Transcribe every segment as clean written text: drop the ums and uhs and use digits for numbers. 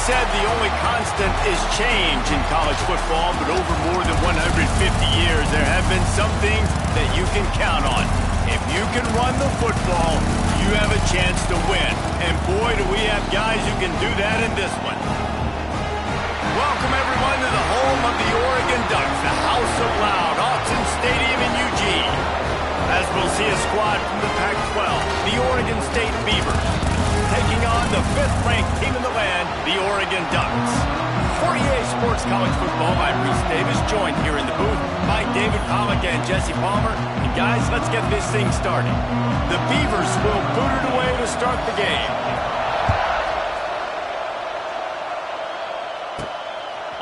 said the only constant is change in college football, but over more than 150 years, there have been some things that you can count on. If you can run the football, you have a chance to win. And boy, do we have guys who can do that in this one. Welcome, everyone, to the home of the Oregon Ducks, the House of Loud, Autzen Stadium in Eugene. As we'll see a squad from the Pac-12, the Oregon State Beavers, taking on the 5th-ranked team in the land, the Oregon Ducks. For EA Sports College Football, I'm Reese Davis, joined here in the booth by David Pollack and Jesse Palmer. And guys, let's get this thing started. The Beavers will boot it away to start the game.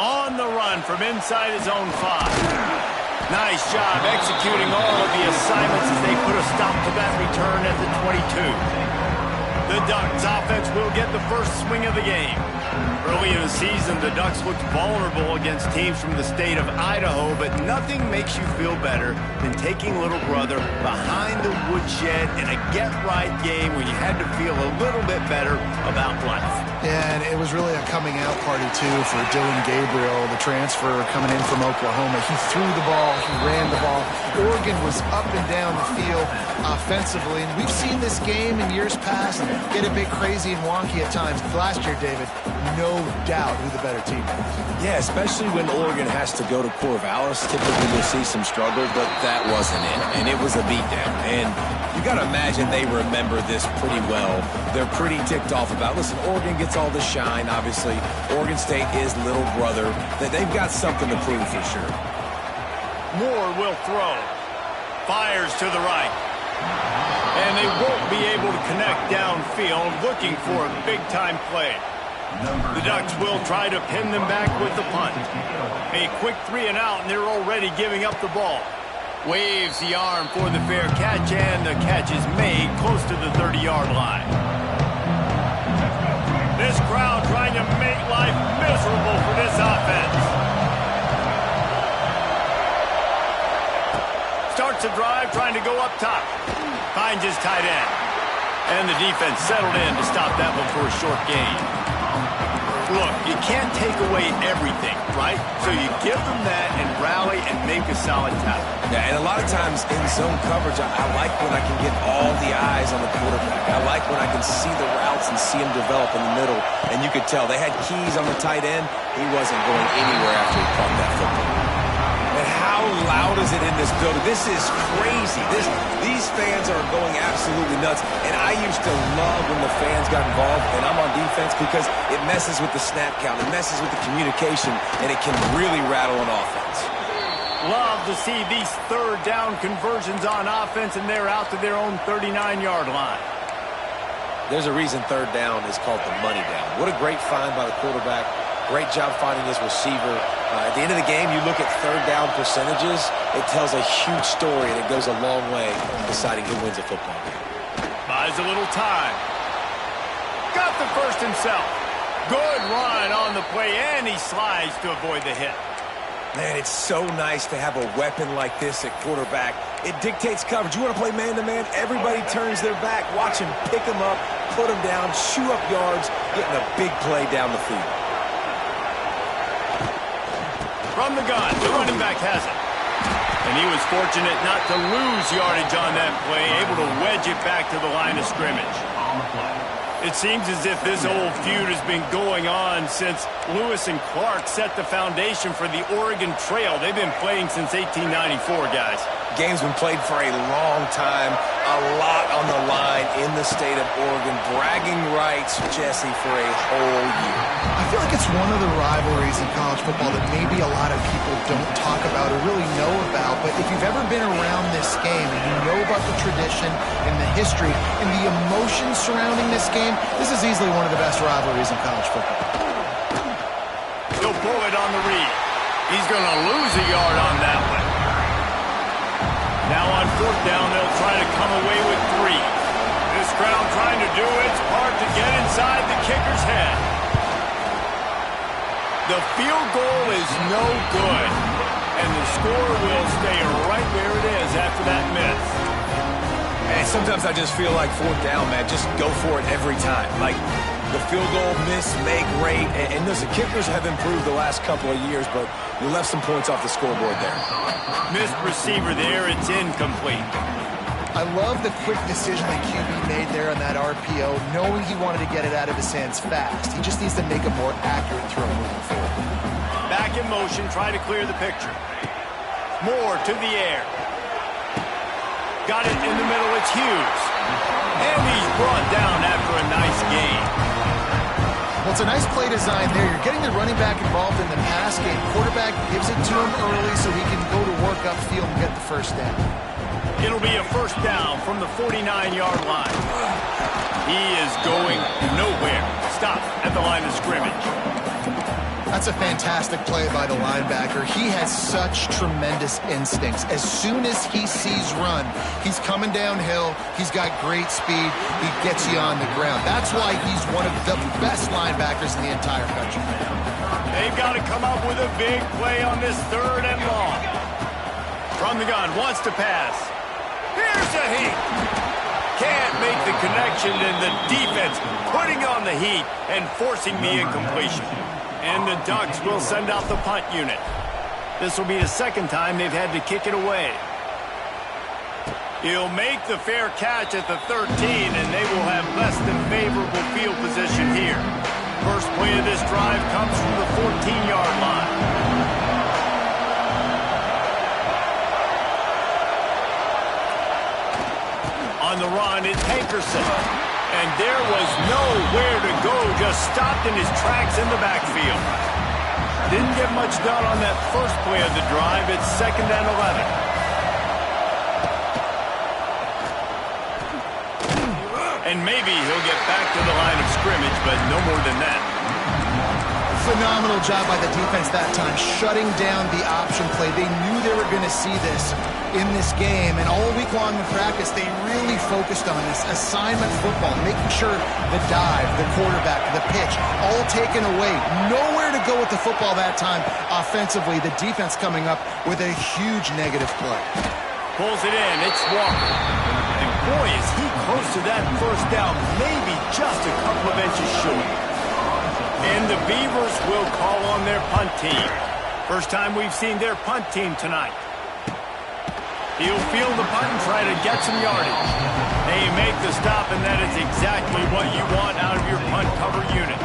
On the run from inside his own 5. Nice job executing all of the assignments as they put a stop to that return at the 22. The Ducks offense will get the first swing of the game. Early in the season, the Ducks looked vulnerable against teams from the state of Idaho, but nothing makes you feel better than taking little brother behind the woodshed in a get-right game when you had to feel a little bit better about life. Yeah, and it was really a coming-out party, too, for Dylan Gabriel, the transfer coming in from Oklahoma. He threw the ball. He ran the ball. Oregon was up and down the field offensively, and we've seen this game in years past get a bit crazy and wonky at times. Last year, David, no doubt who the better team is. Yeah, especially when Oregon has to go to Corvallis. Typically, you'll see some struggle, but that wasn't it, and it was a beatdown. And you got to imagine they remember this pretty well. They're pretty ticked off about, listen, Oregon gets all the shine, obviously. Oregon State is little brother. They've got something to prove for sure. Moore will throw. Fires to the right. And they won't be able to connect downfield, looking for a big-time play. The Ducks will try to pin them back with the punt. A quick 3 and out, and they're already giving up the ball. Waves the arm for the fair catch, and the catch is made close to the 30-yard line. This crowd trying to make life miserable for this offense. Starts a drive, trying to go up top. Finds his tight end. And the defense settled in to stop that one for a short gain. Look, you can't take away everything, right? So you give them that and rally and make a solid tackle. Yeah, and a lot of times in zone coverage, I like when I can get all the eyes on the quarterback. I like when I can see the routes and see them develop in the middle. And you could tell they had keys on the tight end. He wasn't going anywhere after he caught that football. And how loud is it in this building? This is crazy. These fans are going absolutely nuts. And I used to love when the fans got involved, and I'm on defense, because it messes with the snap count. It messes with the communication, and it can really rattle an offense. Love to see these third down conversions on offense, and they're out to their own 39-yard line. There's a reason third down is called the money down. What a great find by the quarterback. Great job finding his receiver. At the end of the game, you look at third down percentages, it tells a huge story, and it goes a long way in deciding who wins a football game. Buys a little time. Got the first himself. Good run on the play, and he slides to avoid the hit. Man, it's so nice to have a weapon like this at quarterback. It dictates coverage. You want to play man-to-man? Everybody turns their back. Watch him pick him up, put him down, chew up yards, getting a big play down the field. From the gun, the running back has it. And he was fortunate not to lose yardage on that play, able to wedge it back to the line of scrimmage. It seems as if this old feud has been going on since Lewis and Clark set the foundation for the Oregon Trail. They've been playing since 1894, guys. Game's been played for a long time, a lot on the line in the state of Oregon. Bragging rights, Jesse, for a whole year. I feel like it's one of the rivalries in college football that maybe a lot of people don't talk about or really know about. But if you've ever been around this game and you know about the tradition and the history and the emotion surrounding this game, this is easily one of the best rivalries in college football. He'll pull it on the read. He's going to lose a yard on that one. Now on fourth down, they'll try to come away with 3. This crowd trying to do its part to get inside the kicker's head. The field goal is no good, and the score will stay right where it is after that miss. And sometimes I just feel like fourth down, man, just go for it every time. Like, the field goal miss-make rate. And listen, kickers have improved the last couple of years, but we left some points off the scoreboard there. Missed receiver there. It's incomplete. I love the quick decision that QB made there on that RPO, knowing he wanted to get it out of his hands fast. He just needs to make a more accurate throw moving forward. Back in motion, try to clear the picture. Moore to the air. Got it in the middle, it's Hughes. And he's brought down after a nice gain. Well, it's a nice play design there. You're getting the running back involved in the pass game. Quarterback gives it to him early so he can go to work upfield and get the first down. It'll be a first down from the 49-yard line. He is going nowhere. Stop at the line of scrimmage. That's a fantastic play by the linebacker. He has such tremendous instincts. As soon as he sees run, he's coming downhill. He's got great speed. He gets you on the ground. That's why he's one of the best linebackers in the entire country. They've got to come up with a big play on this 3rd and long. From the gun, wants to pass. Here's a heat. Can't make the connection, and the defense putting on the heat and forcing the incompletion. And the Ducks will send out the punt unit. This will be the second time they've had to kick it away. He'll make the fair catch at the 13, and they will have less than favorable field position here. First play of this drive comes from the 14-yard line. On the run, it's Hankerson. And there was nowhere to go, just stopped in his tracks in the backfield. Didn't get much done on that first play of the drive. It's 2nd and 11. And maybe he'll get back to the line of scrimmage, but no more than that. Phenomenal job by the defense that time, shutting down the option play. They knew they were going to see this in this game, and all week long in practice, they really focused on this assignment football, making sure the dive, the quarterback, the pitch, all taken away. Nowhere to go with the football that time offensively. The defense coming up with a huge negative play. Pulls it in. It's Walker. And boy, is he close to that first down, maybe just a couple of inches short. And the Beavers will call on their punt team. First time we've seen their punt team tonight. He'll field the punt and try to get some yardage. They make the stop, and that is exactly what you want out of your punt cover unit.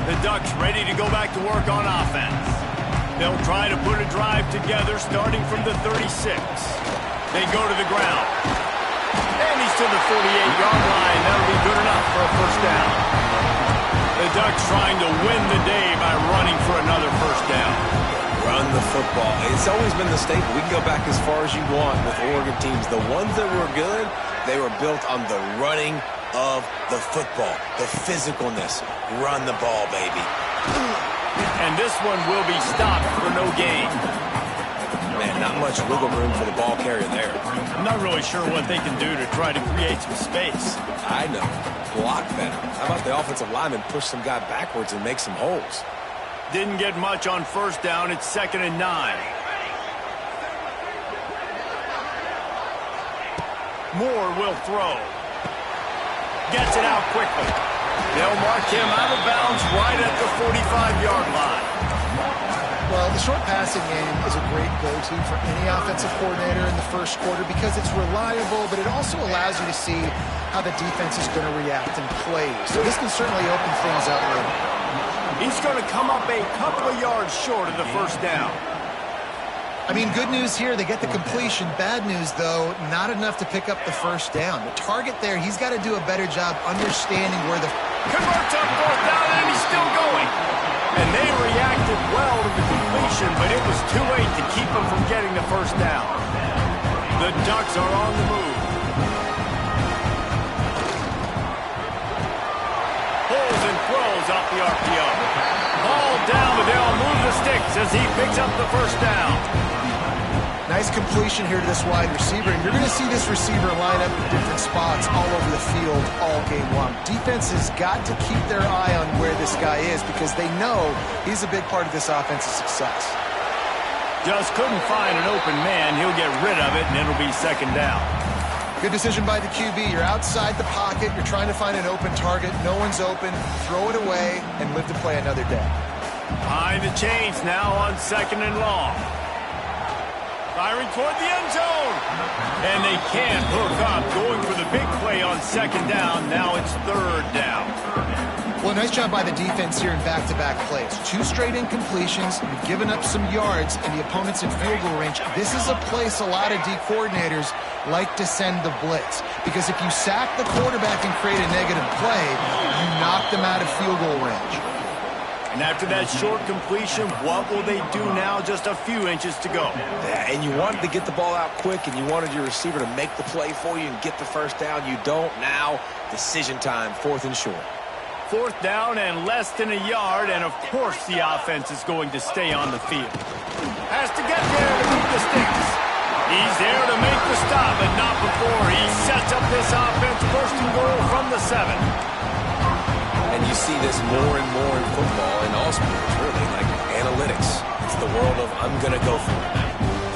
The Ducks ready to go back to work on offense. They'll try to put a drive together starting from the 36. They go to the ground. And he's to the 48-yard line. That'll be good enough for a first down. The Ducks trying to win the day by running for another first down. Run the football. It's always been the staple. We can go back as far as you want with Oregon teams. The ones that were good, they were built on the running of the football, the physicalness. Run the ball, baby. And this one will be stopped for no gain. Man, not much wiggle room for the ball carrier there. I'm not really sure what they can do to try to create some space. I know. Block better. How about the offensive lineman push some guy backwards and make some holes? Didn't get much on first down. It's 2nd and 9. Moore will throw. Gets it out quickly. They'll mark him out of bounds right at the 45-yard line. Well, the short passing game is a great go-to for any offensive coordinator in the first quarter because it's reliable, but it also allows you to see how the defense is going to react and play. So this can certainly open things up later. He's going to come up a couple of yards short of the first down. I mean, good news here, they get the completion. Bad news, though, not enough to pick up the first down. The target there, he's got to do a better job understanding where the... Converts on 4th down, and he's still going. And they reacted well to the completion, but it was too late to keep them from getting the first down. The Ducks are on the move. Pulls and throws off the RPO. Ball down, but they'll move the sticks as he picks up the first down. Nice completion here to this wide receiver, and you're going to see this receiver line up in different spots all over the field all game long. Defense has got to keep their eye on where this guy is because they know he's a big part of this offense's success. Just couldn't find an open man. He'll get rid of it, and it'll be 2nd down. Good decision by the QB. You're outside the pocket. You're trying to find an open target. No one's open. Throw it away and live to play another day. Behind the chains now on 2nd and long. Firing toward the end zone. And they can't hook up. Going for the big play on 2nd down. Now it's 3rd down. Well, nice job by the defense here in back-to-back plays. 2 straight incompletions. You've given up some yards, and the opponent's in field goal range. This is a place a lot of D coordinators like to send the blitz. Because if you sack the quarterback and create a negative play, you knock them out of field goal range. And after that short completion, what will they do now? Just a few inches to go. Yeah, and you wanted to get the ball out quick, and you wanted your receiver to make the play for you and get the first down. You don't now. Decision time, 4th and short. 4th down and less than a yard, and of course the offense is going to stay on the field. Has to get there to move the sticks. He's there to make the stop, but not before he sets up this offense. 1st and goal from the 7. And you see this more and more in football, in all sports, really, like analytics. It's the world of, I'm going to go for it.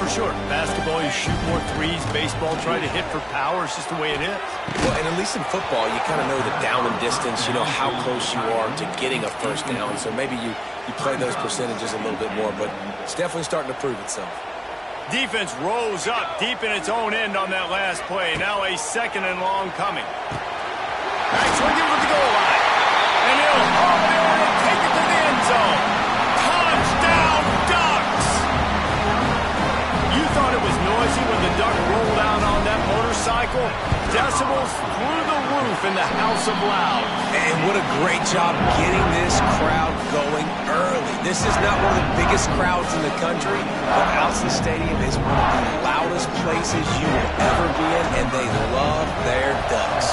For sure. Basketball, you shoot more threes. Baseball, try to hit for power. It's just the way it is. Well, and at least in football, you kind of know the down and distance. You know how close you are to getting a first down. So maybe you play those percentages a little bit more, but it's definitely starting to prove itself. Defense rose up deep in its own end on that last play. Now a 2nd and long coming. Back swinging for the goal line. And he'll haul it in and take it to the end zone. Touchdown, Ducks! You thought it was noisy when the Duck rolled out on that motorcycle? Decibels through the roof in the House of Loud. And what a great job getting this crowd going early. This is not one of the biggest crowds in the country, but Autzen Stadium is one of the loudest places you will ever be in, and they love their Ducks.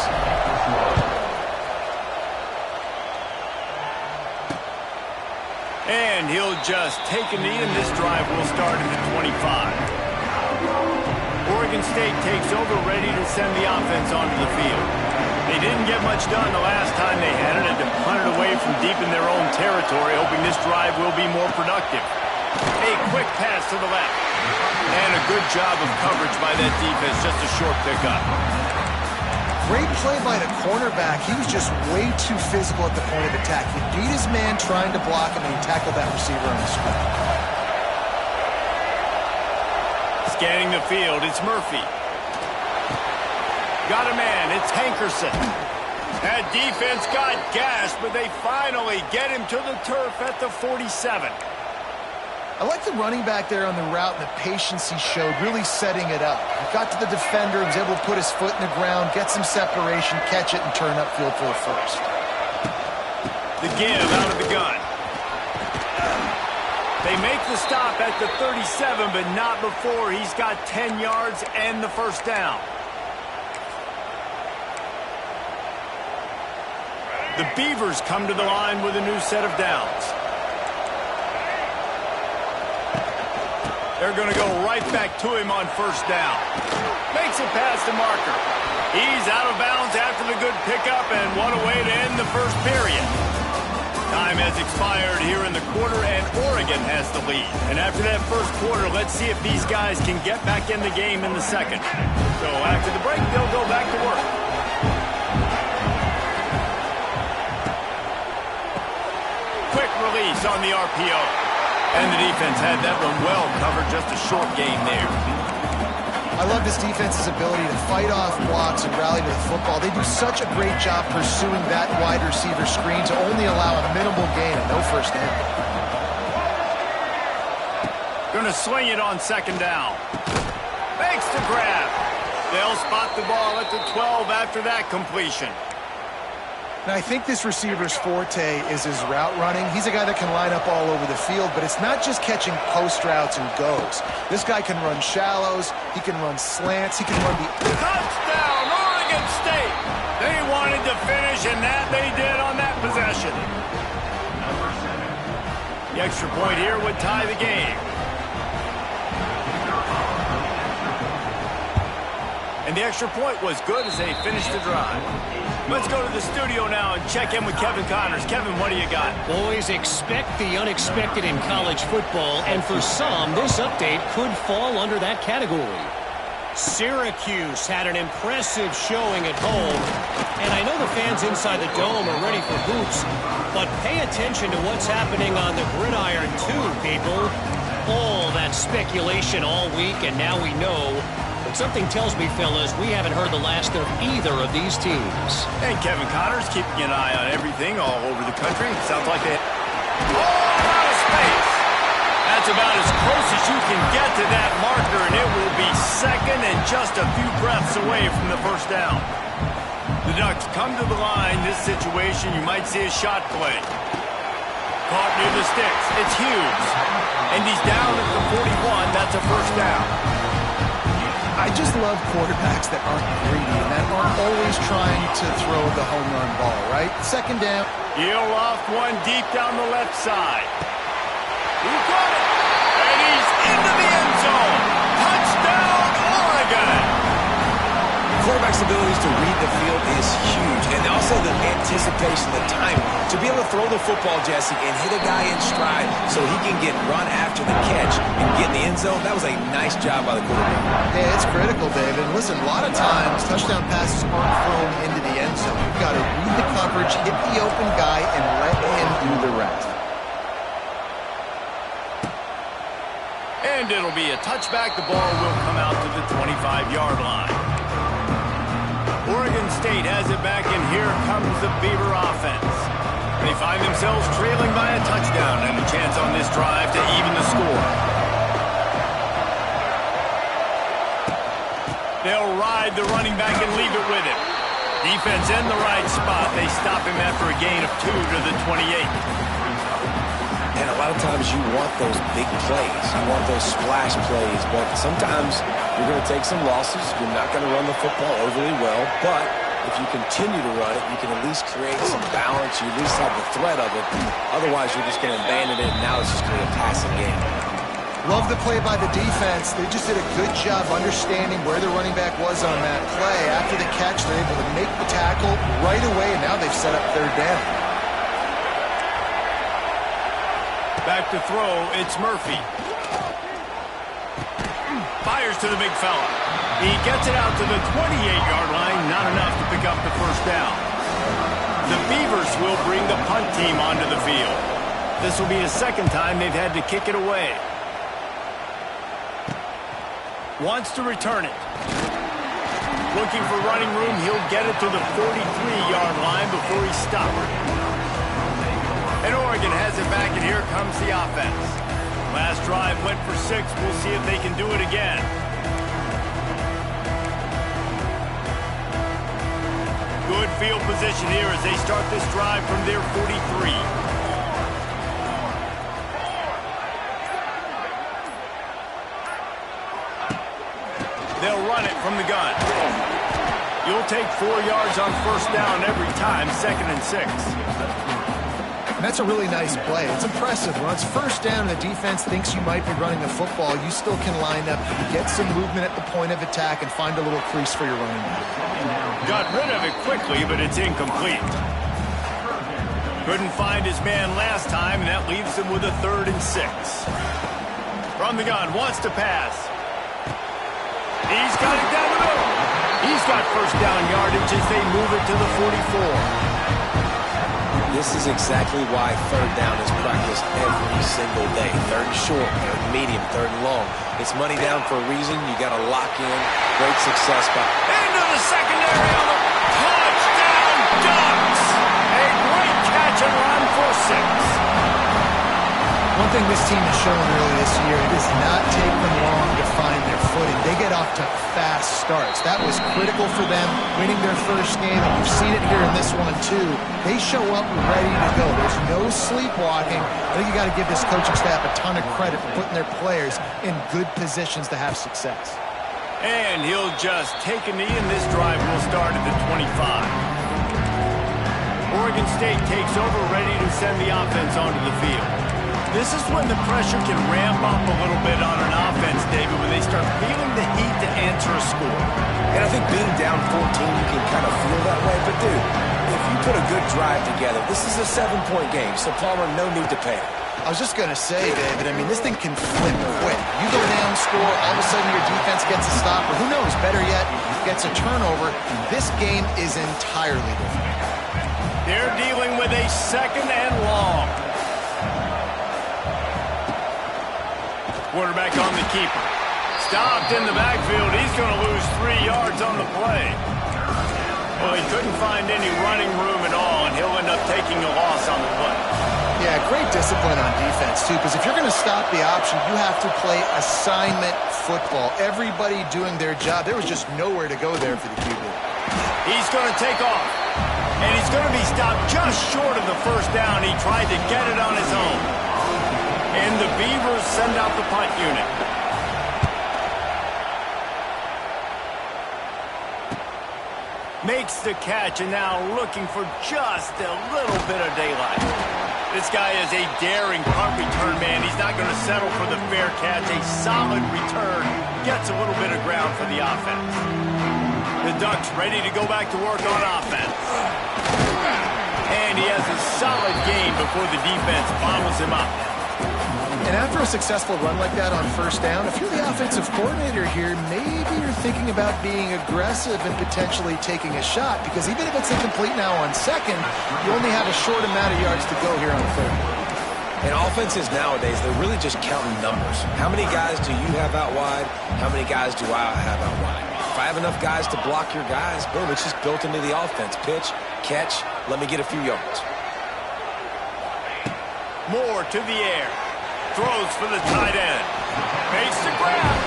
And he'll just take a knee, and this drive will start at the 25. Oregon State takes over, ready to send the offense onto the field. They didn't get much done the last time they had it, and to punt it away from deep in their own territory, hoping this drive will be more productive. A quick pass to the left. And a good job of coverage by that defense, just a short pickup. Great play by the cornerback. He was just way too physical at the point of attack. He beat his man trying to block him, and he tackled that receiver on the screen. Scanning the field, it's Murphy. Got a man, it's Hankerson. That defense got gashed, but they finally get him to the turf at the 47. I like the running back there on the route and the patience he showed, really setting it up. He got to the defender, was able to put his foot in the ground, get some separation, catch it, and turn upfield for a first. The give out of the gun. They make the stop at the 37, but not before he's got 10 yards and the first down. The Beavers come to the line with a new set of downs. They're going to go right back to him on first down. Makes it past the marker. He's out of bounds after the good pickup, and what a way to end the first period. Time has expired here in the quarter, and Oregon has the lead. And after that first quarter, let's see if these guys can get back in the game in the second. So after the break, they'll go back to work. Quick release on the RPO. And the defense had that one well covered, just a short game there. I love this defense's ability to fight off blocks and rally to the football. They do such a great job pursuing that wide receiver screen to only allow a minimal gain and no first down. Going to swing it on second down. Makes the grab. They'll spot the ball at the 12 after that completion. Now, I think this receiver's forte is his route running. He's a guy that can line up all over the field, but it's not just catching post routes and goes. This guy can run shallows, he can run slants, he can run the... Touchdown, Oregon State! They wanted to finish, and that they did on that possession. The extra point here would tie the game. And the extra point was good as they finished the drive. Let's go to the studio now and check in with Kevin Connors. Kevin, what do you got? Boys, expect the unexpected in college football, and for some, this update could fall under that category. Syracuse had an impressive showing at home, and I know the fans inside the dome are ready for hoops, but pay attention to what's happening on the gridiron too, people. All that speculation all week, and now we know. But something tells me, fellas, we haven't heard the last of either of these teams. And Kevin Connor's keeping an eye on everything all over the country. Sounds like they... Oh, out of space! That's about as close as you can get to that marker, and it will be second and just a few breaths away from the first down. The Ducks come to the line. This situation, you might see a shot play. Caught near the sticks. It's Hughes. And he's down at the 41. That's a first down. I just love quarterbacks that aren't greedy and that aren't always trying to throw the home run ball, right? Second down. He'll loft one deep down the left side. He got it. And he's into the end zone. Touchdown, Oregon. Quarterback's abilities to read the field is huge. And also the anticipation, the time to be able to throw the football, Jesse, and hit a guy in stride so he can get run after the catch and get in the end zone. That was a nice job by the quarterback. Yeah, it's critical, David. And listen, a lot of times touchdown passes aren't thrown into the end zone. You've got to read the coverage, hit the open guy, and let him do the rest. And it'll be a touchback. The ball will come out to the 25-yard line. Oregon State has it back, and here comes the Beaver offense. They find themselves trailing by a touchdown and a chance on this drive to even the score. They'll ride the running back and leave it with him. Defense in the right spot. They stop him after a gain of 2 to the 28. And a lot of times you want those big plays. You want those splash plays. But sometimes you're going to take some losses. You're not going to run the football overly well. But if you continue to run it, you can at least create some balance. You at least have the threat of it. Otherwise, you're just going to abandon it, and now it's just going to be a passing game. Love the play by the defense. They just did a good job understanding where the running back was on that play. After the catch, they're able to make the tackle right away, and now they've set up third down. Back to throw, it's Murphy. Fires to the big fella. He gets it out to the 28-yard line, not enough to pick up the first down. The Beavers will bring the punt team onto the field. This will be the second time they've had to kick it away. Wants to return it. Looking for running room, he'll get it to the 43-yard line before he's stopped. And Oregon has it back, and here comes the offense. Last drive went for 6. We'll see if they can do it again. Good field position here as they start this drive from their 43. They'll run it from the gun. You'll take 4 yards on first down every time, 2nd and 6. And that's a really nice play. It's impressive. When it's first down and the defense thinks you might be running the football, you still can line up, get some movement at the point of attack, and find a little crease for your running back. Got rid of it quickly, but it's incomplete. Couldn't find his man last time, and that leaves him with a 3rd and 6. From the gun, wants to pass. He's got it down the middle. He's got first down yardage as they move it to the 44. This is exactly why third down is practiced every single day. 3rd and short, 3rd and medium, 3rd and long. It's money down for a reason. You got to lock in. Great success by into the secondary on the touchdown Ducks. A great catch and run for 6. One thing this team has shown early this year, it does not take them long to find their footing. They get off to fast starts. That was critical for them, winning their first game, and you've seen it here in this one too. They show up ready to go. There's no sleepwalking. I think you got to give this coaching staff a ton of credit for putting their players in good positions to have success. And he'll just take a knee, and this drive will start at the 25. Oregon State takes over, ready to send the offense onto the field. This is when the pressure can ramp up a little bit on an offense, David, when they start feeling the heat to answer a score. And I think being down 14, you can kind of feel that way. But, dude, if you put a good drive together, this is a 7-point game, so Palmer, no need to panic. I was just going to say, David, I mean, this thing can flip quick. You go down, score, all of a sudden your defense gets a stop, or who knows, better yet, gets a turnover. This game is entirely different. They're dealing with a 2nd and long. Quarterback on the keeper. Stopped in the backfield. He's going to lose 3 yards on the play. Well, he couldn't find any running room at all, and he'll end up taking a loss on the play. Yeah, great discipline on defense, too, because if you're going to stop the option, you have to play assignment football. Everybody doing their job. There was just nowhere to go there for the QB. He's going to take off, and he's going to be stopped just short of the 1st down. He tried to get it on his own. And the Beavers send out the punt unit. Makes the catch, and now looking for just a little bit of daylight. This guy is a daring punt return man. He's not going to settle for the fair catch. A solid return gets a little bit of ground for the offense. The Ducks ready to go back to work on offense. And he has a solid gain before the defense bottles him up. And after a successful run like that on 1st down, if you're the offensive coordinator here, maybe you're thinking about being aggressive and potentially taking a shot, because even if it's incomplete now on 2nd, you only have a short amount of yards to go here on 3rd. And offenses nowadays, they're really just counting numbers. How many guys do you have out wide? How many guys do I have out wide? If I have enough guys to block your guys, boom, it's just built into the offense. Pitch, catch, let me get a few yards. Moore to the air. Throws for the tight end. Makes the grab.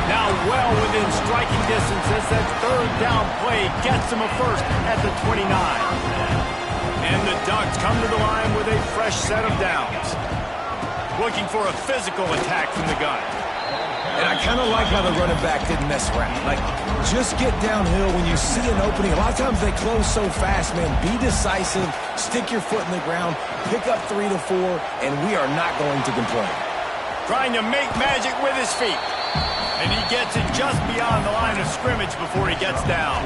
Now well within striking distance as that 3rd down play gets him a 1st at the 29. And the Ducks come to the line with a fresh set of downs. Looking for a physical attack from the gun. And I kind of like how the running back didn't mess around. Like, just get downhill when you see an opening. A lot of times they close so fast, man. Be decisive, stick your foot in the ground, pick up 3 to 4, and we are not going to complain. Trying to make magic with his feet. And he gets it just beyond the line of scrimmage before he gets down.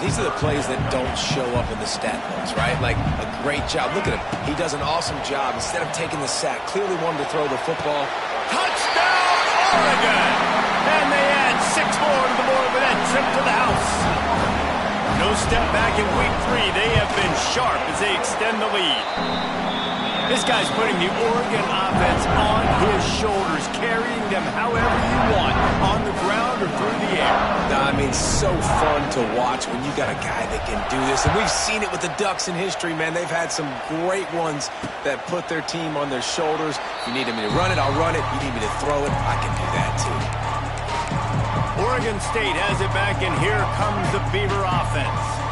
These are the plays that don't show up in the stat books, right? Like, a great job. Look at him. He does an awesome job. Instead of taking the sack, clearly wanted to throw the football. Touchdown, Oregon! And they add 6 more to the board with that trip to the house. No step back in week 3. They have been sharp as they extend the lead. This guy's putting the Oregon offense on his shoulders, carrying them however you want, on the ground or through the air. I mean, so fun to watch when you got a guy that can do this. And we've seen it with the Ducks in history, man. They've had some great ones that put their team on their shoulders. If you need me to run it, I'll run it. You need me to throw it, I can do that too. Oregon State has it back, and here comes the Beaver offense.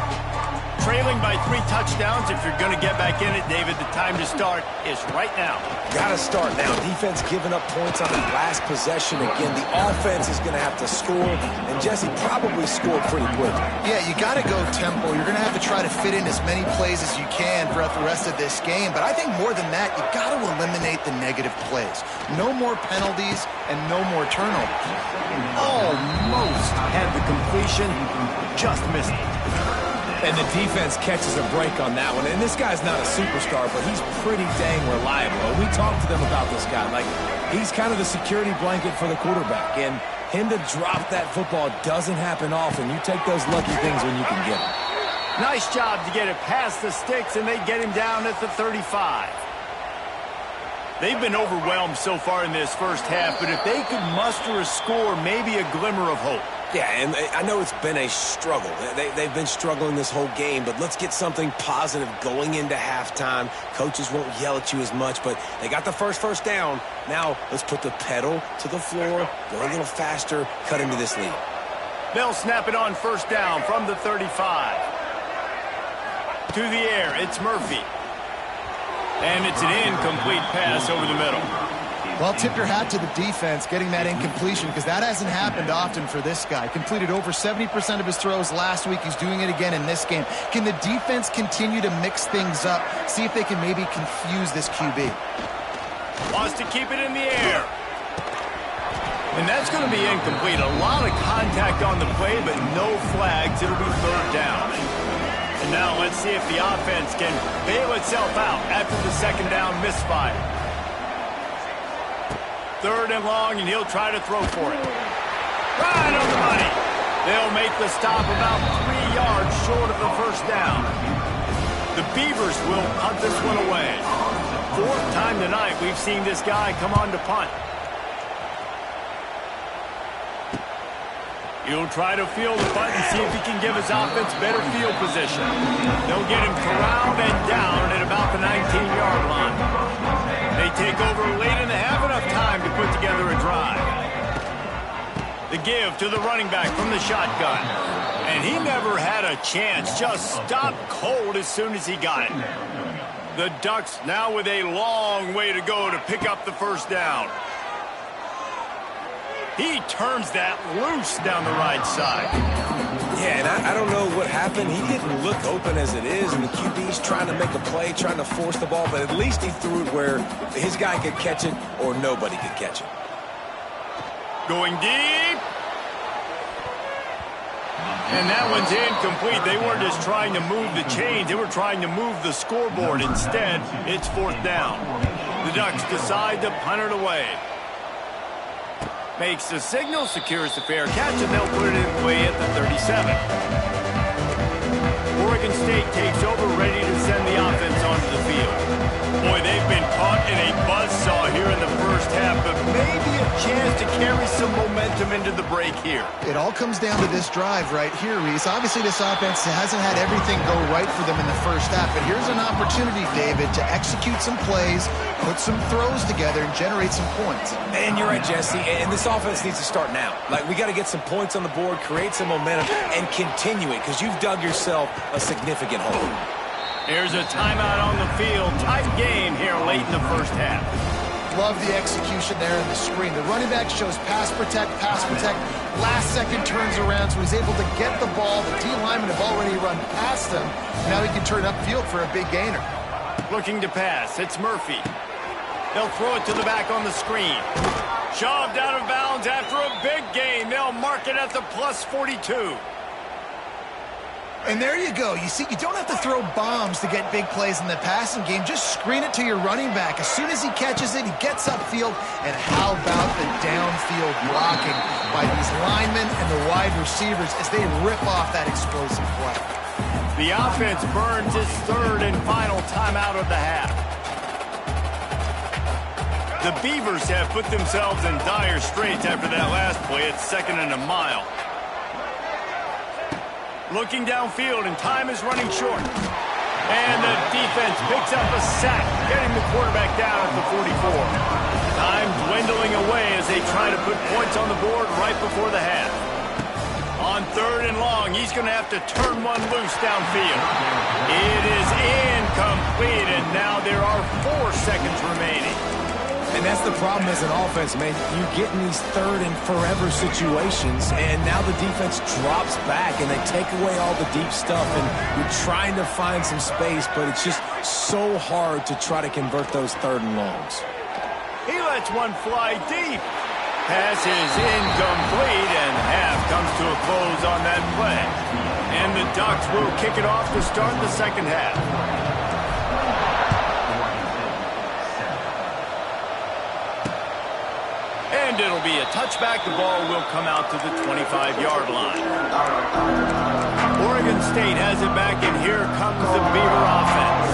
Trailing by 3 touchdowns. If you're going to get back in it, David, the time to start is right now. Got to start now. Defense giving up points on the last possession. Again, the offense is going to have to score, and Jesse probably scored pretty quickly. Yeah, you got to go tempo. You're going to have to try to fit in as many plays as you can throughout the rest of this game. But I think more than that, you got to eliminate the negative plays. No more penalties and no more turnovers. Almost had the completion, just missed it. And the defense catches a break on that one. And this guy's not a superstar, but he's pretty dang reliable. And we talked to them about this guy. Like, he's kind of the security blanket for the quarterback. And him to drop that football doesn't happen often. You take those lucky things when you can get them. Nice job to get it past the sticks, and they get him down at the 35. They've been overwhelmed so far in this 1st half, but if they could muster a score, maybe a glimmer of hope. Yeah, and I know it's been a struggle. They've been struggling this whole game, but let's get something positive going into halftime. Coaches won't yell at you as much, but they got the first down. Now let's put the pedal to the floor, go a little faster, cut into this lead. They'll snap it on 1st down from the 35. To the air, it's Murphy. And it's an incomplete pass over the middle. Well, tip your hat to the defense getting that incompletion, because that hasn't happened often for this guy. Completed over 70% of his throws last week. He's doing it again in this game. Can the defense continue to mix things up? See if they can maybe confuse this QB. Wants to keep it in the air. And that's going to be incomplete. A lot of contact on the play, but no flags. It'll be 3rd down. And now let's see if the offense can bail itself out after the 2nd down misfire. 3rd and long, and he'll try to throw for it. Right on the money. They'll make the stop about 3 yards short of the first down. The Beavers will punt this one away. 4th time tonight we've seen this guy come on to punt. He'll try to field the punt and see if he can give his offense better field position. They'll get him corralled and down at about the 19-yard line. They take over late in the half, enough time to put together a drive. The give to the running back from the shotgun. And he never had a chance, just stopped cold as soon as he got it. The Ducks now with a long way to go to pick up the first down. He turns that loose down the right side. Yeah, and I don't know what happened. He didn't look open as it is, and the QB's trying to make a play, trying to force the ball, but at least he threw it where his guy could catch it or nobody could catch it. Going deep. And that one's incomplete. They weren't just trying to move the chains. They were trying to move the scoreboard. Instead, it's 4th down. The Ducks decide to punt it away. Makes the signal, secures the fair catch, and they'll put it away at the 37. Oregon State takes over, ready to send the offense onto the field. Boy, they've been caught in a buzzsaw here in the first half, but maybe a chance to carry some momentum into the break here. It all comes down to this drive right here, Reese. Obviously, this offense hasn't had everything go right for them in the first half, but here's an opportunity, David, to execute some plays, put some throws together, and generate some points. And you're right, Jesse, and this offense needs to start now. Like, we got to get some points on the board, create some momentum, and continue it, because you've dug yourself a significant hole. Here's a timeout on the field. Tight game here late in the first half. Love the execution there in the screen. The running back shows pass protect. Last second turns around, so he's able to get the ball. The D linemen have already run past him. Now he can turn upfield for a big gainer. Looking to pass. It's Murphy. They'll throw it to the back on the screen. Shoved out of bounds after a big gain. They'll mark it at the plus 42. And there you go. You see, you don't have to throw bombs to get big plays in the passing game. Just screen it to your running back. As soon as he catches it, he gets upfield. And how about the downfield blocking by these linemen and the wide receivers as they rip off that explosive play. The offense burns its 3rd and final timeout of the half. The Beavers have put themselves in dire straits after that last play. It's 2nd and a mile. Looking downfield, and time is running short. And the defense picks up a sack, getting the quarterback down at the 44. Time dwindling away as they try to put points on the board right before the half. On 3rd and long, he's going to have to turn one loose downfield. It is incomplete, and now there are 4 seconds remaining. And that's the problem as an offense, man. You get in these 3rd and forever situations, and now the defense drops back, and they take away all the deep stuff, and you're trying to find some space, but it's just so hard to try to convert those 3rd and longs. He lets one fly deep. Pass is incomplete, and half comes to a close on that play. And the Ducks will kick it off to start the second half. And it'll be a touchback. The ball will come out to the 25-yard line. Oregon State has it back, and here comes the Beaver offense.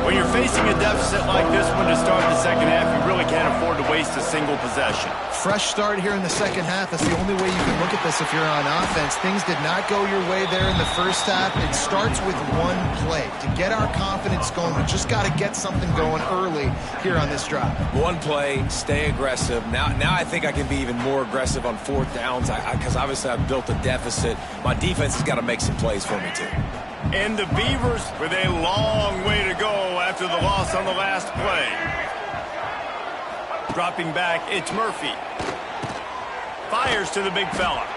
When you're facing a deficit like this one to start the second half, you really can't afford to waste a single possession. Fresh start here in the second half. That's the only way you can look at this if you're on offense. Things did not go your way there in the first half. It starts with one play. To get our confidence going, we just got to get something going early here on this drive. One play, stay aggressive. Now I think I can be even more aggressive on 4th downs because obviously I've built a deficit. My defense has got to make some plays for me too. And the Beavers with a long way to go after the loss on the last play. Dropping back, it's Murphy. Fires to the big fella.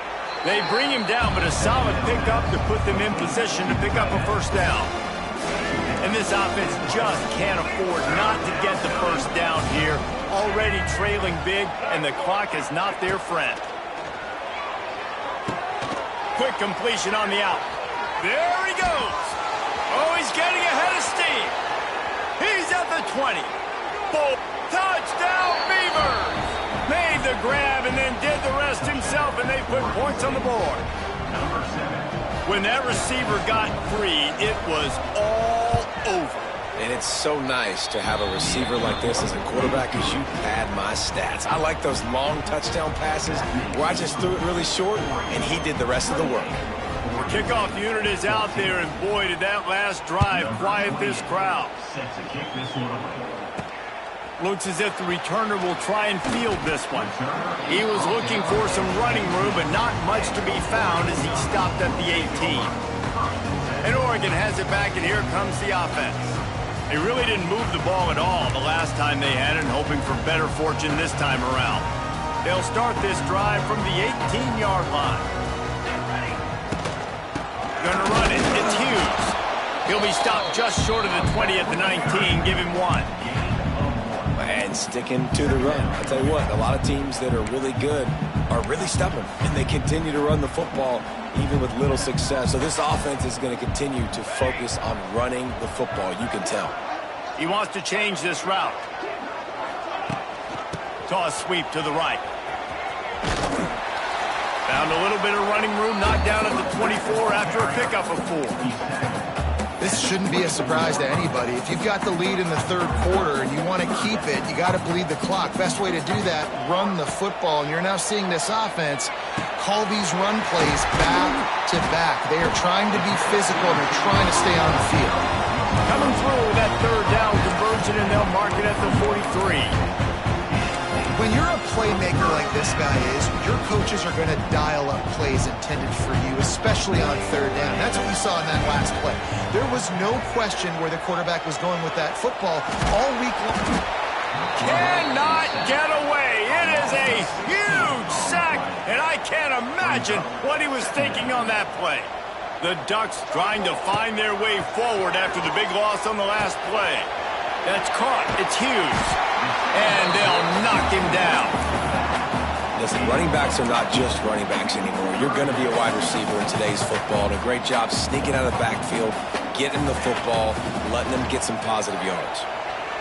They bring him down, but a solid pickup to put them in position to pick up a first down. And this offense just can't afford not to get the first down here. Already trailing big, and the clock is not their friend. Quick completion on the out. There he goes. Oh, he's getting ahead of steam. He's at the 20. Touchdown, Beavers! made the grab and then did the rest himself, and they put points on the board. When that receiver got free, it was all over. And it's so nice to have a receiver like this as a quarterback because you pad my stats. I like those long touchdown passes where I just threw it really short, and he did the rest of the work. The kickoff unit is out there, and boy, did that last drive quiet this crowd. Looks as if the returner will try and field this one. He was looking for some running room, but not much to be found as he stopped at the 18. And Oregon has it back, and here comes the offense. They really didn't move the ball at all the last time they had it, hoping for better fortune this time around. They'll start this drive from the 18-yard line. Gonna run it. It's Hughes. He'll be stopped just short of the 20 at the 19. Give him one. And sticking to the run. I'll tell you what, a lot of teams that are really good are really stubborn, and they continue to run the football even with little success. So this offense is going to continue to focus on running the football. You can tell. He wants to change this route. Toss sweep to the right. Found a little bit of running room, knocked down at the 24 after a pickup of 4. This shouldn't be a surprise to anybody. If you've got the lead in the third quarter and you want to keep it, you got to bleed the clock. Best way to do that, run the football. And you're now seeing this offense call these run plays back to back. They are trying to be physical. They're trying to stay on the field. Coming through with that third down conversion, and they'll mark it at the 43. When you're a playmaker like this guy is, your coaches are going to dial up plays intended for you, especially on third down. That's what we saw in that last play. There was no question where the quarterback was going with that football all week long. Cannot get away. It is a huge sack, and I can't imagine what he was thinking on that play. The Ducks trying to find their way forward after the big loss on the last play. That's caught. It's Hughes. And they'll knock him down. Listen, running backs are not just running backs anymore. You're going to be a wide receiver in today's football. And a great job sneaking out of the backfield, getting the football, letting them get some positive yards.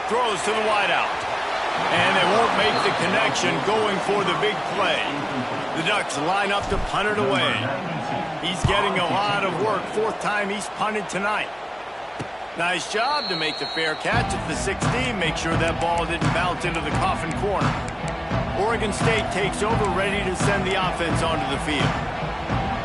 Throws to the wideout. And they won't make the connection going for the big play. The Ducks line up to punt it away. He's getting a lot of work. Fourth time he's punted tonight. Nice job to make the fair catch at the 16. Make sure that ball didn't bounce into the coffin corner. Oregon State takes over, ready to send the offense onto the field.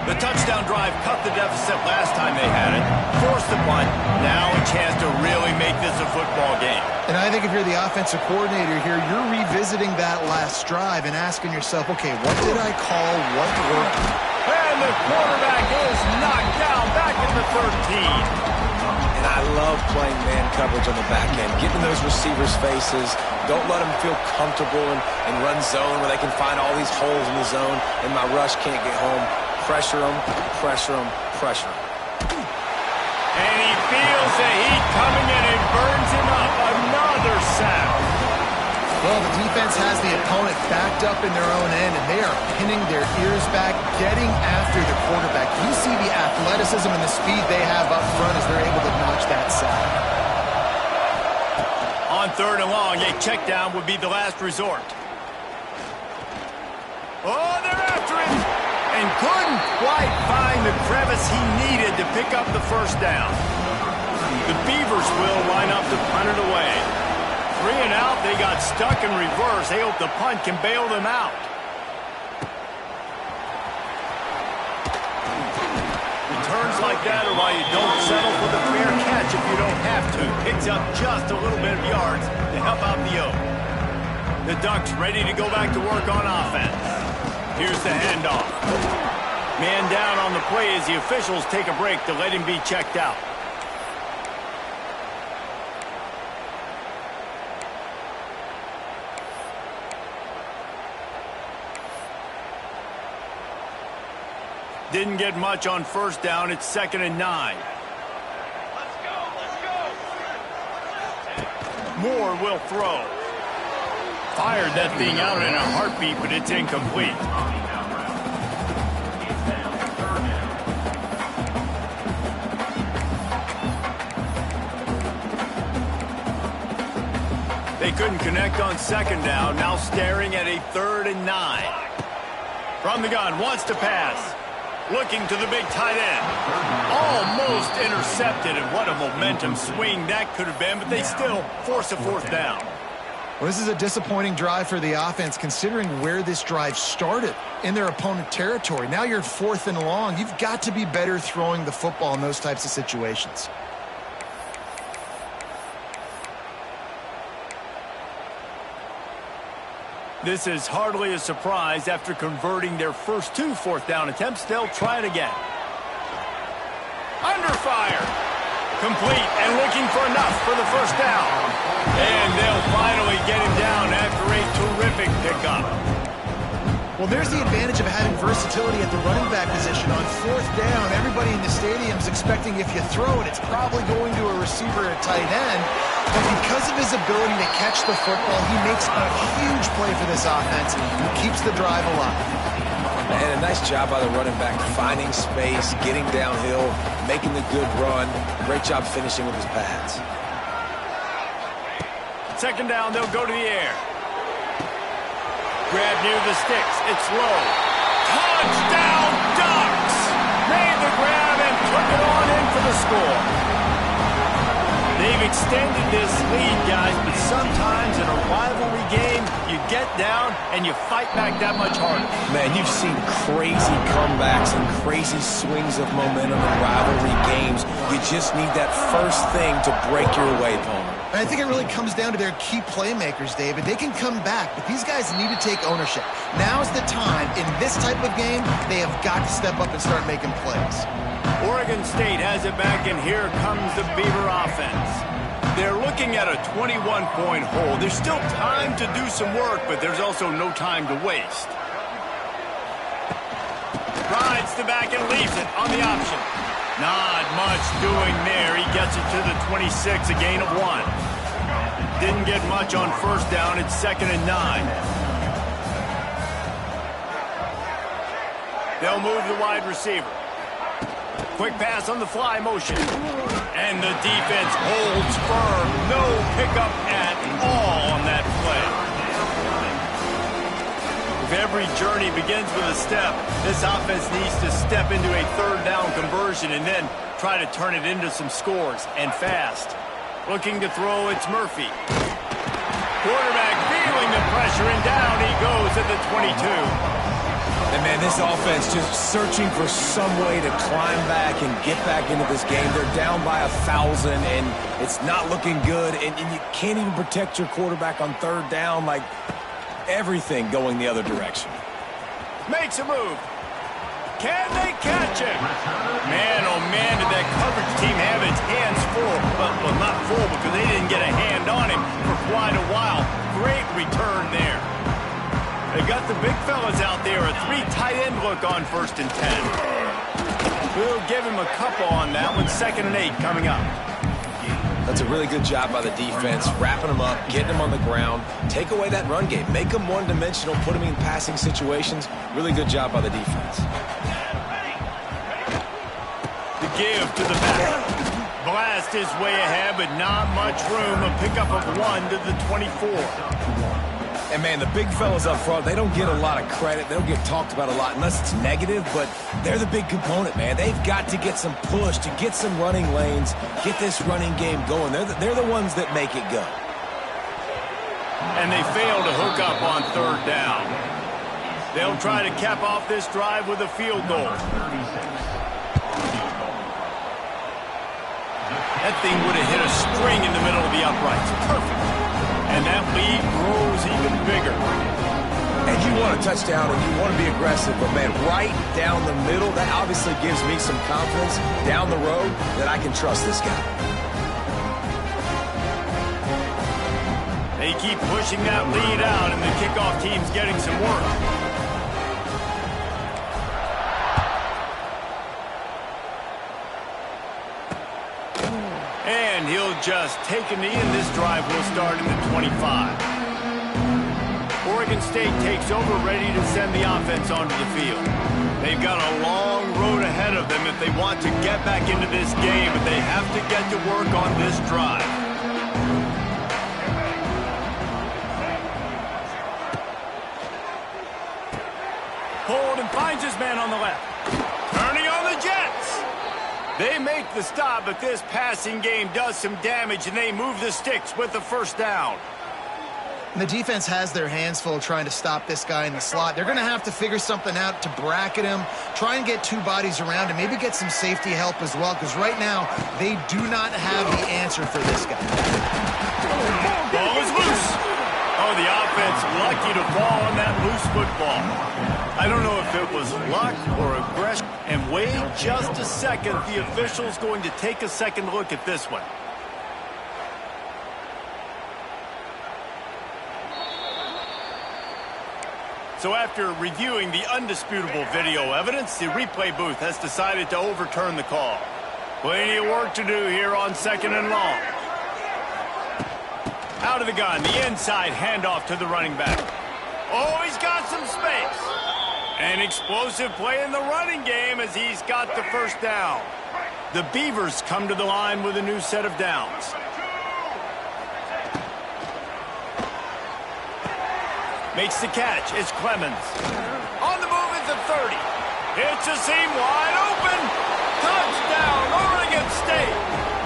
The touchdown drive cut the deficit last time they had it. Forced the punt. Now a chance to really make this a football game. And I think if you're the offensive coordinator here, you're revisiting that last drive and asking yourself, okay, what did I call? What worked? And the quarterback is knocked down back at the 13. And I love playing man coverage on the back end, getting those receivers' faces. Don't let them feel comfortable and run zone where they can find all these holes in the zone and my rush can't get home. Pressure them, pressure them, pressure them. And he feels the heat coming in and burns him up. Another sack. Well, the defense has the opponent backed up in their own end, and they are pinning their ears back, getting after the quarterback. You see the athleticism and the speed they have up front as they're able to notch that sack. On third and long, a check down would be the last resort. Oh, they're after him! And couldn't quite find the crevice he needed to pick up the first down. The Beavers will line up to punt it away. 3 and out, they got stuck in reverse. They hope the punt can bail them out. Returns like that are why you don't settle for the fair catch if you don't have to. Picks up just a little bit of yards to help out the Oak. The Ducks ready to go back to work on offense. Here's the handoff. Man down on the play as the officials take a break to let him be checked out. Didn't get much on first down. It's 2nd and 9. Let's go. Moore will throw. Fired that thing out in a heartbeat, but it's incomplete. They couldn't connect on second down. Now staring at a 3rd and 9. From the gun, wants to pass. Looking to the big tight end. Almost intercepted, and what a momentum swing that could have been, but they still force a 4th down. Well, this is a disappointing drive for the offense, considering where this drive started, in their opponent territory. Now you're 4th and long. You've got to be better throwing the football in those types of situations. This is hardly a surprise. After converting their first 2 4th down attempts, they'll try it again. Under fire. Complete and looking for enough for the 1st down. And they'll finally get him down after a terrific pickup. Well, there's the advantage of having versatility at the running back position. On 4th down, everybody in the stadium is expecting if you throw it, it's probably going to a receiver at tight end. But because of his ability to catch the football, he makes a huge play for this offense and keeps the drive alive. And a nice job by the running back, finding space, getting downhill, making the good run. Great job finishing with his pads. 2nd down, they'll go to the air. Grab near the sticks. It's low. Touchdown, Ducks! Made the grab and took it on in for the score. They've extended this lead, guys, but sometimes in a rivalry game, you get down and you fight back that much harder. Man, you've seen crazy comebacks and crazy swings of momentum in rivalry games. You just need that first thing to break your way, Palmer. And I think it really comes down to their key playmakers, David. They can come back, but these guys need to take ownership. Now's the time. In this type of game, they have got to step up and start making plays. Oregon State has it back, and here comes the Beaver offense. They're looking at a 21-point hole. There's still time to do some work, but there's also no time to waste. Rides the back and leaves it on the option. Not much doing there. He gets it to the 26, a gain of 1. Didn't get much on 1st down. It's 2nd and 9. They'll move the wide receiver. Quick pass on the fly motion. And the defense holds firm. No pickup at all on that play. If every journey begins with a step, this offense needs to step into a 3rd down conversion and then try to turn it into some scores, and fast. Looking to throw, it's Murphy. Quarterback feeling the pressure, and down he goes at the 22. And, man, this offense just searching for some way to climb back and get back into this game. They're down by 1,000, and it's not looking good. And you can't even protect your quarterback on 3rd down. Like, everything going the other direction. Makes a move. Can they catch him? Man, oh man, did that coverage team have its hands full. Well, not full because they didn't get a hand on him for quite a while. Great return there. They got the big fellas out there. A 3 tight end look on 1st and 10. We'll give him a couple on that one. 2nd and 8 coming up. That's a really good job by the defense, wrapping them up, getting them on the ground, take away that run game, make them one-dimensional, put them in passing situations. Really good job by the defense. The give to the back. Blast his way ahead, but not much room. A pickup of 1 to the 24. And, man, the big fellas up front, they don't get a lot of credit. They don't get talked about a lot unless it's negative, but they're the big component, man. They've got to get some push, to get some running lanes, get this running game going. They're the ones that make it go. And they fail to hook up on 3rd down. They'll try to cap off this drive with a field goal. That thing would have hit a string in the middle of the uprights. Perfect. And that lead grows even bigger. And you want a touchdown and you want to be aggressive, but, man, right down the middle, that obviously gives me some confidence down the road that I can trust this guy. They keep pushing that lead out, and the kickoff team's getting some work. And he'll just take a knee, and this drive will start in the 25. Oregon State takes over, ready to send the offense onto the field. They've got a long road ahead of them if they want to get back into this game, but they have to get to work on this drive. his man on the left. Turning on the Jets. They make the stop, but this passing game does some damage, and they move the sticks with the first down. And the defense has their hands full trying to stop this guy in the slot. They're going to have to figure something out to bracket him, try and get two bodies around him, maybe get some safety help as well, because right now they do not have the answer for this guy. Ball is loose. Oh, the offense lucky to fall on that loose football. I don't know if it was luck or aggression. And wait just a second. The official's going to take a second look at this one. So after reviewing the undisputable video evidence, the replay booth has decided to overturn the call. Plenty of work to do here on 2nd and long. Out of the gun, the inside handoff to the running back. Oh, he's got some space. An explosive play in the running game as he's got the first down. The Beavers come to the line with a new set of downs. Makes the catch. It's Clemens. On the move is the 30. Hits a seam wide open. Touchdown, Oregon State.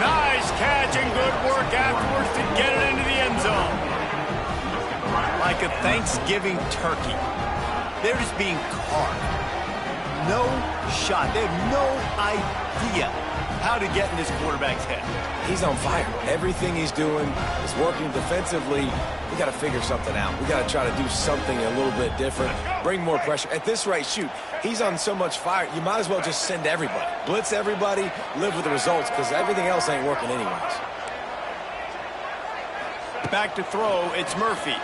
Nice catch and good work afterwards to get it into the end zone. Like a Thanksgiving turkey, they're just being carved. No shot. They have no idea how to get in this quarterback's head. He's on fire. Everything he's doing is working defensively. We got to figure something out. We got to try to do something a little bit different, bring more pressure. At this rate, shoot, he's on so much fire, you might as well just send everybody. Blitz everybody, live with the results, because everything else ain't working anyways. Back to throw, it's Murphy.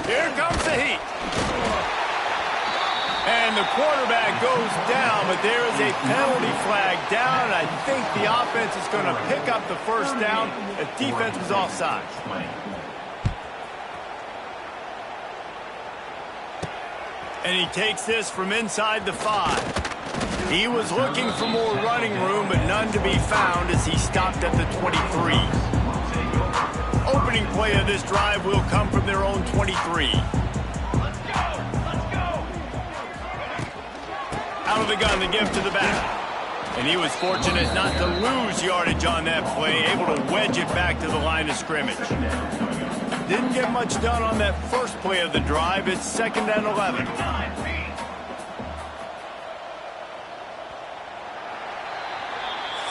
Here comes the heat. And the quarterback goes down, but there is a penalty flag down, and I think the offense is going to pick up the first down. The defense was offside. And he takes this from inside the 5. He was looking for more running room, but none to be found as he stopped at the 23. Opening play of this drive will come from their own 23. Out of the gun, the give to the back. And he was fortunate not to lose yardage on that play, able to wedge it back to the line of scrimmage. Didn't get much done on that first play of the drive. It's 2nd and 11.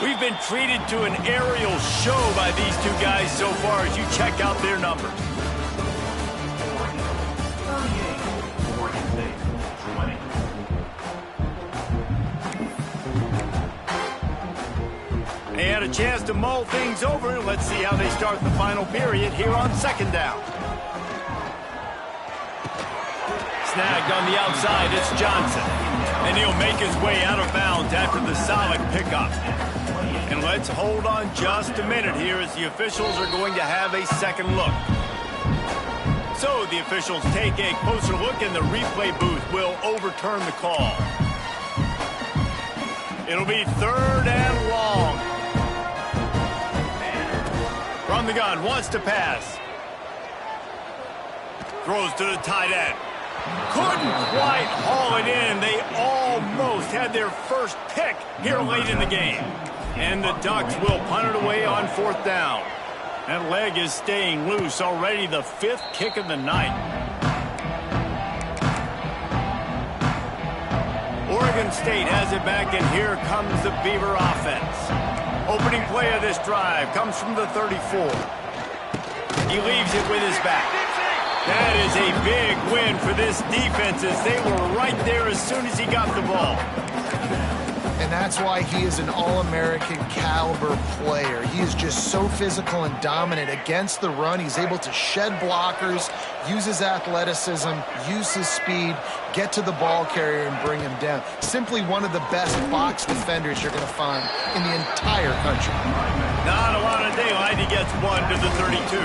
We've been treated to an aerial show by these two guys so far as you check out their numbers. They had a chance to mull things over. Let's see how they start the final period here on 2nd down. Snagged on the outside, it's Johnson. And he'll make his way out of bounds after the solid pickup. And let's hold on just a minute here as the officials are going to have a second look. So the officials take a closer look and the replay booth will overturn the call. It'll be 3rd and long. From the gun, wants to pass. Throws to the tight end. Couldn't quite haul it in. They almost had their first pick here late in the game. And the Ducks will punt it away on 4th down. That leg is staying loose. Already the 5th kick of the night. Oregon State has it back, and here comes the Beaver offense. Opening play of this drive comes from the 34. He leaves it with his back. That is a big win for this defense as they were right there as soon as he got the ball. And that's why he is an All-American caliber player. He is just so physical and dominant against the run. He's able to shed blockers, use his athleticism, use his speed, get to the ball carrier and bring him down. Simply one of the best box defenders you're going to find in the entire country. Not a lot of daylight. He gets one to the 32.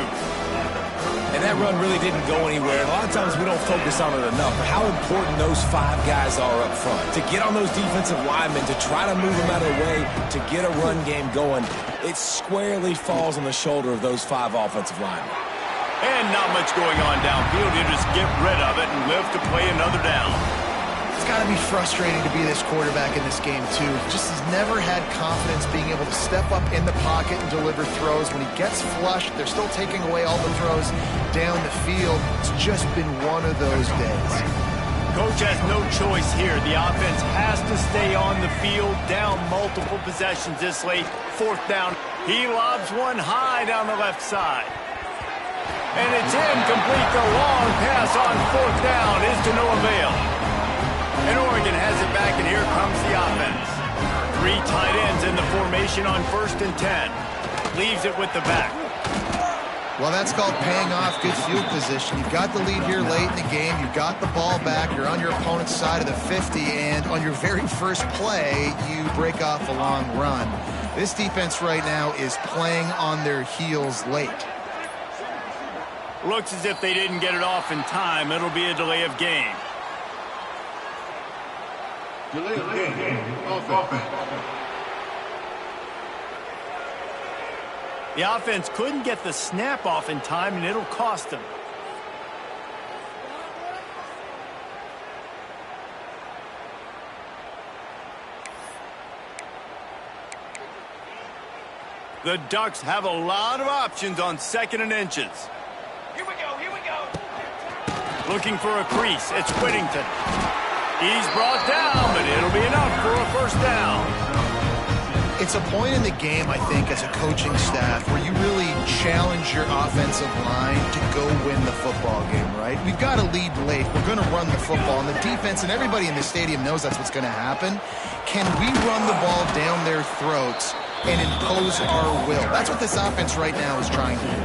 And that run really didn't go anywhere. And a lot of times we don't focus on it enough. But how important those 5 guys are up front. To get on those defensive linemen, to try to move them out of the way, to get a run game going, it squarely falls on the shoulder of those 5 offensive linemen. And not much going on downfield. You just get rid of it and live to play another down. got to be frustrating to be this quarterback in this game, too. He just has never had confidence being able to step up in the pocket and deliver throws. When he gets flushed, they're still taking away all the throws down the field. It's just been one of those days. Coach has no choice here. The offense has to stay on the field, down multiple possessions this late. 4th down. He lobs one high down the left side. And it's incomplete. The long pass on 4th down is to no avail. And Oregon has it back, and here comes the offense. 3 tight ends in the formation on 1st and 10. Leaves it with the back. Well, that's called paying off good field position. You've got the lead here late in the game. You've got the ball back. You're on your opponent's side of the 50, and on your very first play, you break off a long run. This defense right now is playing on their heels late. Looks as if they didn't get it off in time. It'll be a delay of game. Delay of game. Offense. The offense couldn't get the snap off in time, and it'll cost them. The Ducks have a lot of options on 2nd and inches. Here we go, here we go. Looking for a crease. It's Whittington. He's brought down, but it'll be enough for a 1st down. It's a point in the game, I think, as a coaching staff where you really challenge your offensive line to go win the football game, right? We've got to lead late. We're going to run the football, and the defense and everybody in the stadium knows that's what's going to happen. Can we run the ball down their throats and impose our will? That's what this offense right now is trying to do.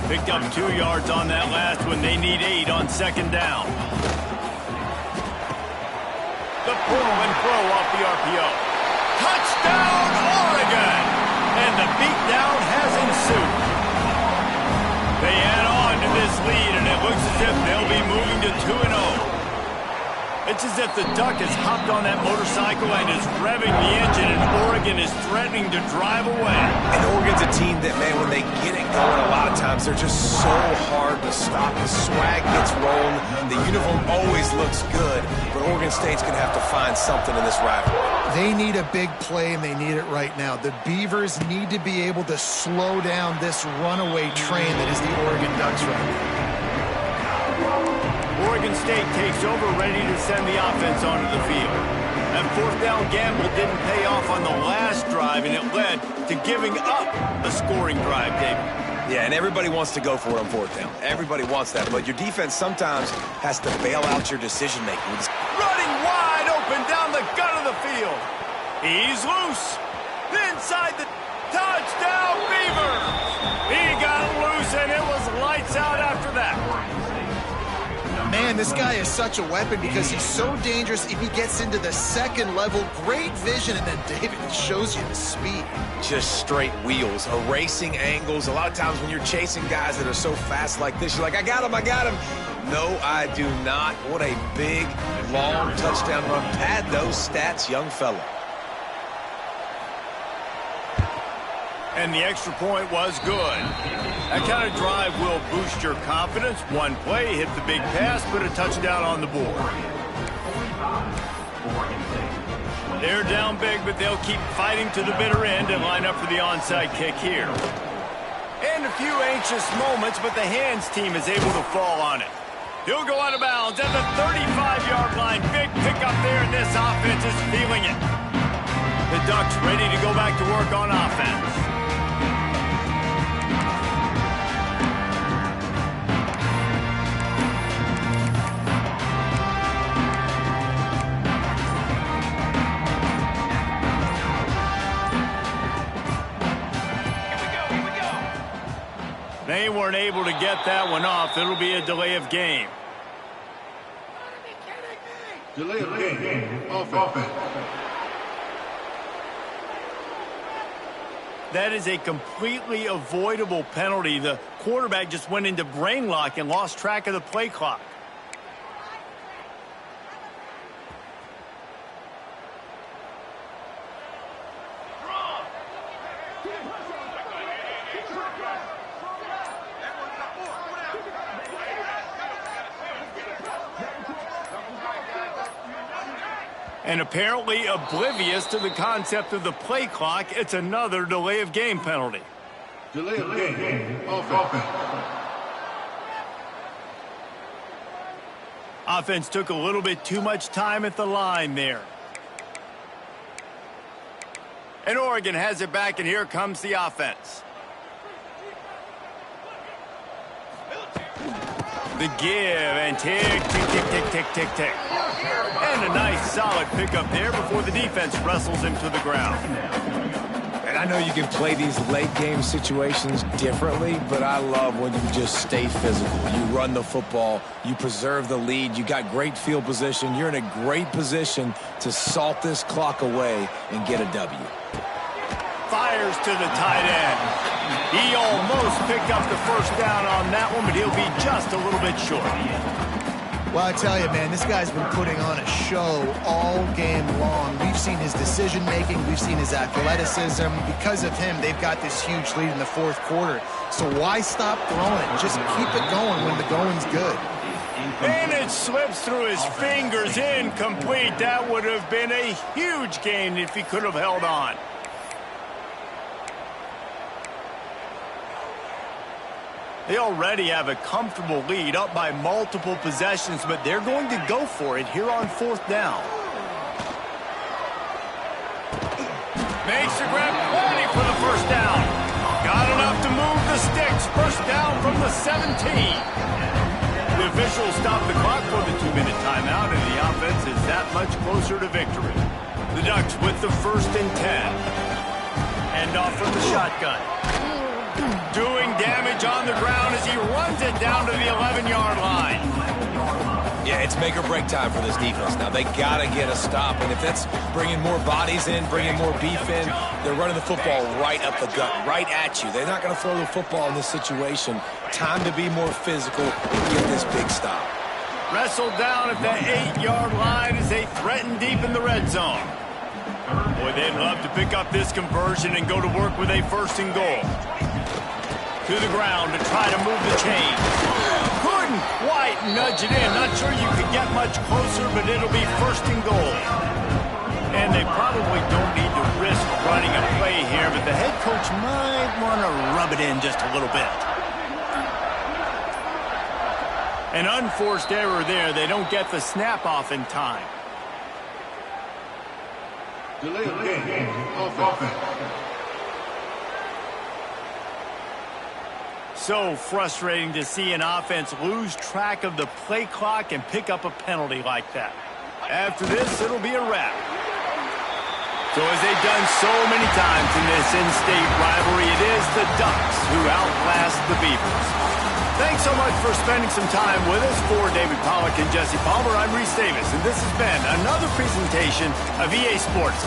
Picked up 2 yards on that last one. They need 8 on 2nd down. The pull and throw off the RPO. Touchdown, Oregon! And the beatdown has ensued. They add on to this lead, and it looks as if they'll be moving to 2-0. It's as if the Duck has hopped on that motorcycle and is revving the engine, and Oregon is threatening to drive away. And Oregon's a team that, man, when they get it going, a lot of times they're just so hard to stop. The swag gets rolling. The uniform always looks good, but Oregon State's going to have to find something in this rivalry. They need a big play, and they need it right now. The Beavers need to be able to slow down this runaway train that is the Oregon Ducks right now. Oregon State takes over, ready to send the offense onto the field. That 4th down gamble didn't pay off on the last drive, and it led to giving up a scoring drive, David. Yeah, and everybody wants to go for it on 4th down. Everybody wants that, but your defense sometimes has to bail out your decision-making. Running wide open down the gut of the field. He's loose. Inside the touchdown, Beavers. He got loose, and it was lights out after that. Man, this guy is such a weapon because he's so dangerous if he gets into the 2nd level. Great vision, and then David shows you the speed. Just straight wheels, erasing angles. A lot of times when you're chasing guys that are so fast like this, you're like, I got him, I got him. No, I do not. What a big, long touchdown run. Pad those stats, young fella. And the extra point was good. That kind of drive will boost your confidence. One play, hit the big pass, put a touchdown on the board. They're down big, but they'll keep fighting to the bitter end and line up for the onside kick here. And a few anxious moments, but the hands team is able to fall on it. He'll go out of bounds at the 35-yard line. Big pickup there, and this offense is feeling it. The Ducks ready to go back to work on offense. They weren't able to get that one off. It'll be a delay of game. Delay of game. Offense. That is a completely avoidable penalty. The quarterback just went into brain lock and lost track of the play clock. And apparently oblivious to the concept of the play clock, it's another delay of game penalty. Delay of game. Offense. Offense took a little bit too much time at the line there. And Oregon has it back, and here comes the offense. The give, and tick, tick, tick, tick, tick, tick, tick. And a nice solid pickup there before the defense wrestles him to the ground. And I know you can play these late game situations differently, but I love when you just stay physical. You run the football, you preserve the lead, you got great field position, you're in a great position to salt this clock away and get a W. Fires to the tight end. He almost picked up the first down on that one, but he'll be just a little bit short. Well, I tell you, man, this guy's been putting on a show all game long. We've seen his decision-making. We've seen his athleticism. Because of him, they've got this huge lead in the fourth quarter. So why stop throwing? Just keep it going when the going's good. And it slips through his fingers, incomplete. That would have been a huge gain if he could have held on. They already have a comfortable lead, up by multiple possessions, but they're going to go for it here on fourth down. Makes the grab, plenty for the first down. Got enough to move the sticks. First down from the 17. The officials stop the clock for the 2-minute timeout, and the offense is that much closer to victory. The Ducks with the 1st and 10. Hand off from the shotgun. Doing damage on the ground as he runs it down to the 11-yard line. Yeah, it's make or break time for this defense. Now, they got to get a stop, and if that's bringing more bodies in, bringing more beef in, they're running the football right up the gut, right at you. They're not going to throw the football in this situation. Time to be more physical and get this big stop. Wrestled down at the 8-yard line as they threaten deep in the red zone. Boy, they'd love to pick up this conversion and go to work with a 1st and goal. To the ground to try to move the chain. Couldn't quite nudge it in. Not sure you could get much closer, but it'll be 1st and goal. And they probably don't need to risk running a play here, but the head coach might want to rub it in just a little bit. An unforced error there. They don't get the snap off in time. Delay of game. Offense. So frustrating to see an offense lose track of the play clock and pick up a penalty like that. After this, it'll be a wrap. So as they've done so many times in this in-state rivalry, it is the Ducks who outlast the Beavers. Thanks so much for spending some time with us. For David Pollack and Jesse Palmer, I'm Reese Davis, and this has been another presentation of EA Sports.